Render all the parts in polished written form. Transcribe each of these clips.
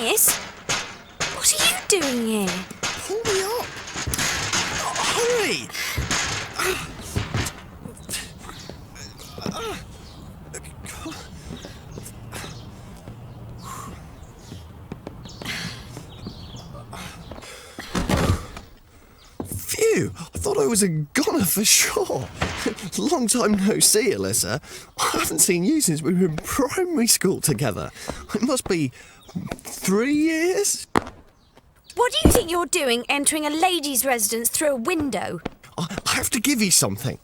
Dennis? What are you doing here? Pull me up! Hurry! Phew! I thought I was a goner for sure. Long time no see, Alyssa. I haven't seen you since we were in primary school together. It must be 3 years? What do you think you're doing entering a lady's residence through a window? I have to give you something.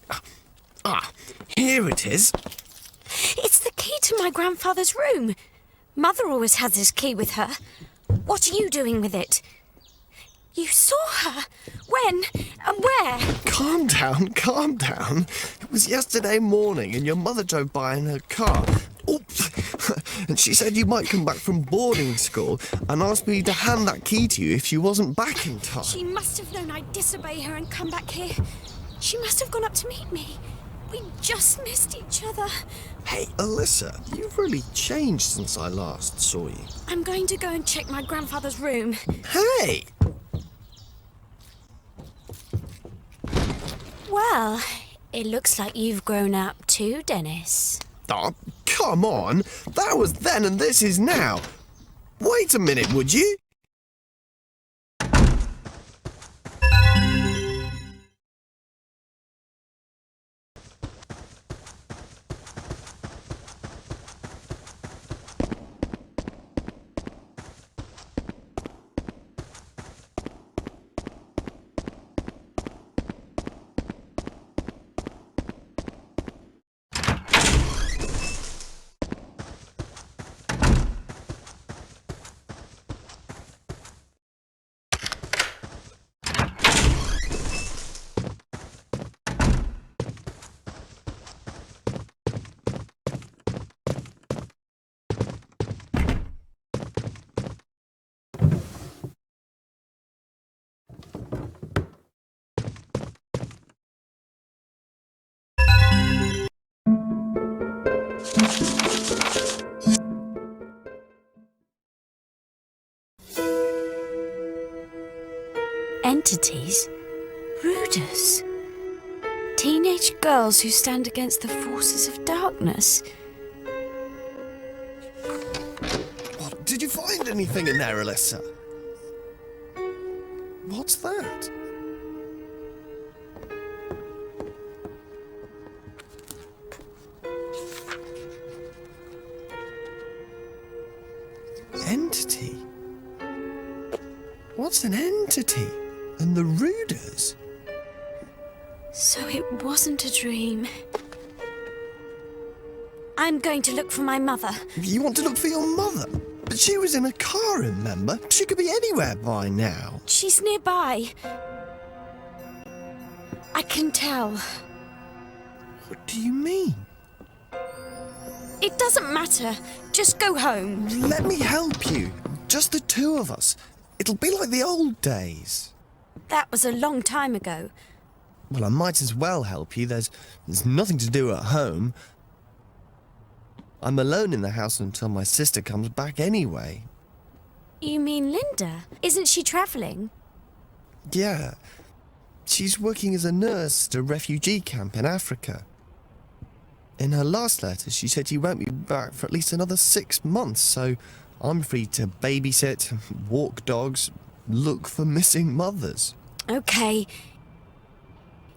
Here it is. It's the key to my grandfather's room. Mother always has this key with her. What are you doing with it? You saw her? When? And where? Calm down, calm down. It was yesterday morning and your mother drove by in her car. Oops. And she said you might come back from boarding school and asked me to hand that key to you if she wasn't back in time. She must have known I'd disobey her and come back here. She must have gone up to meet me. We just missed each other. Hey, Alyssa, you've really changed since I last saw you. I'm going to go and check my grandfather's room. Hey! Well, it looks like you've grown up too, Dennis. Oh, come on. That was then and this is now. Wait a minute, would you? Entities? Rooders? Teenage girls who stand against the forces of darkness? Oh, did you find anything in there, Alyssa? What's that? Entity? What's an entity? And the Rooders? So it wasn't a dream. I'm going to look for my mother. You want to look for your mother? But she was in a car, remember? She could be anywhere by now. She's nearby. I can tell. What do you mean? It doesn't matter. Just go home. Let me help you. Just the two of us. It'll be like the old days. That was a long time ago. Well, I might as well help you. There's nothing to do at home. I'm alone in the house until my sister comes back anyway. You mean Linda? Isn't she travelling? Yeah. She's working as a nurse at a refugee camp in Africa. In her last letter, she said she won't be back for at least another 6 months, so I'm free to babysit, walk dogs, look for missing mothers. Okay.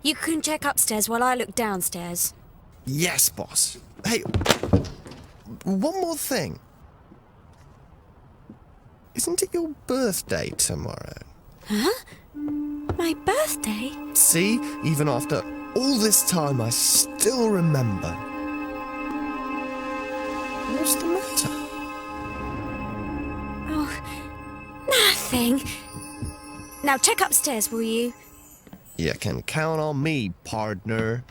You can check upstairs while I look downstairs. Yes, boss. Hey, one more thing. Isn't it your birthday tomorrow? Huh? My birthday? See, even after all this time, I still remember. What's the matter? Oh, nothing. Now check upstairs, will you? You can count on me, partner.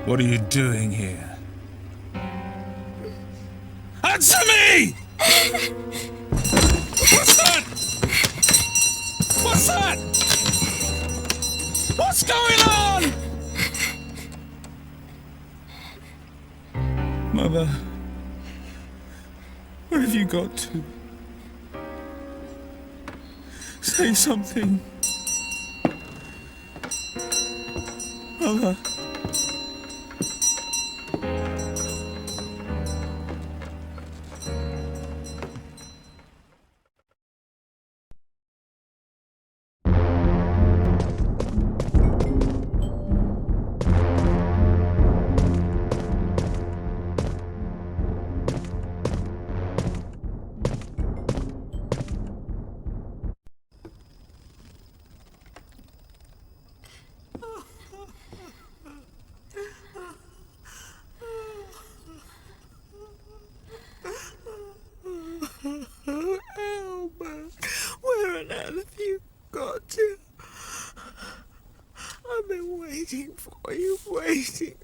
What are you doing here? Answer me! What's that? What's that? What's going on? Mother, where have you got to? Say something. Mother. Where on earth have you got to? I've been waiting for you, waiting.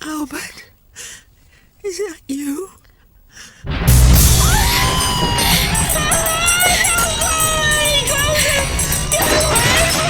Albert, is that you? Get away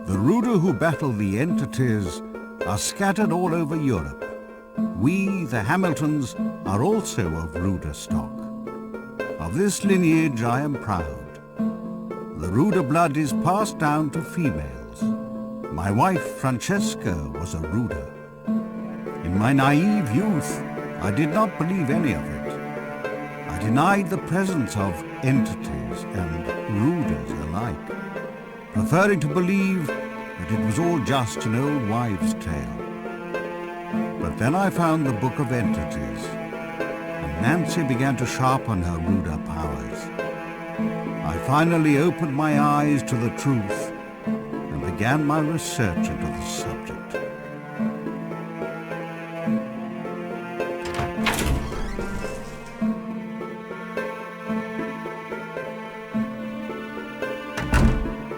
The Rooder who battle the entities are scattered all over Europe. We, the Hamiltons, are also of Rooder stock. Of this lineage I am proud. The Rooder blood is passed down to females. My wife, Francesca, was a Rooder. In my naive youth, I did not believe any of it. I denied the presence of entities and Rooders alike, preferring to believe that it was all just an old wives' tale. But then I found the Book of Entities, and Nancy began to sharpen her Rooder powers. I finally opened my eyes to the truth and began my research into the subject.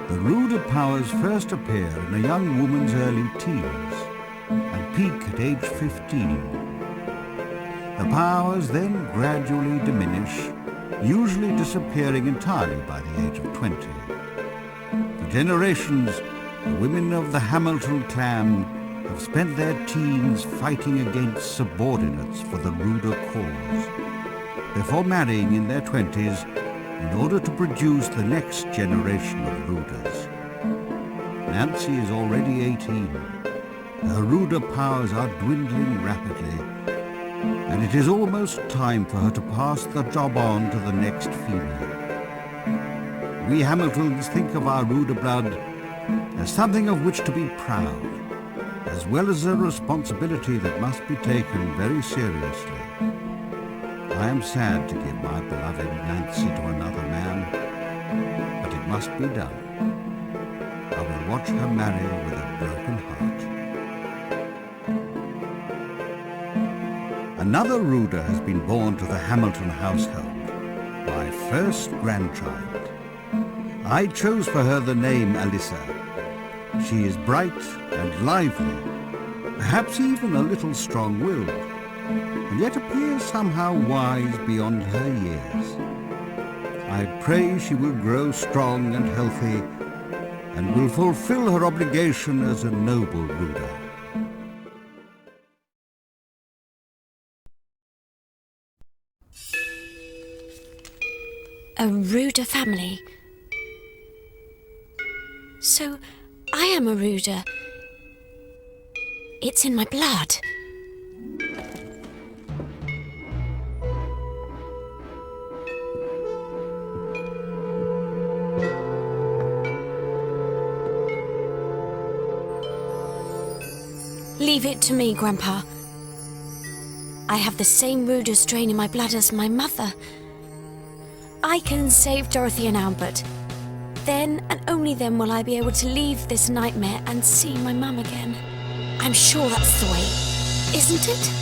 The Rooder powers first appear in a young woman's early teens and peak at age 15. The powers then gradually diminish, usually disappearing entirely by the age of 20. For generations, the women of the Hamilton clan have spent their teens fighting against subordinates for the Rooder cause, before marrying in their 20s in order to produce the next generation of Rooders. Nancy is already 18. Her Rooder powers are dwindling rapidly, and it is almost time for her to pass the job on to the next female. We Hamiltons think of our Rooder blood as something of which to be proud, as well as a responsibility that must be taken very seriously. I am sad to give my beloved Nancy to another man, but it must be done. I will watch her marry with a broken heart. Another Rooder has been born to the Hamilton household, my first grandchild. I chose for her the name Alyssa. She is bright and lively, perhaps even a little strong-willed, and yet appears somehow wise beyond her years. I pray she will grow strong and healthy, and will fulfill her obligation as a noble Rooder. A Rooder family. So, I am a Rooder. It's in my blood. Leave it to me, Grandpa. I have the same Rooder strain in my blood as my mother. I can save Dorothy and Albert. Then and only then will I be able to leave this nightmare and see my mum again. I'm sure that's the way, isn't it?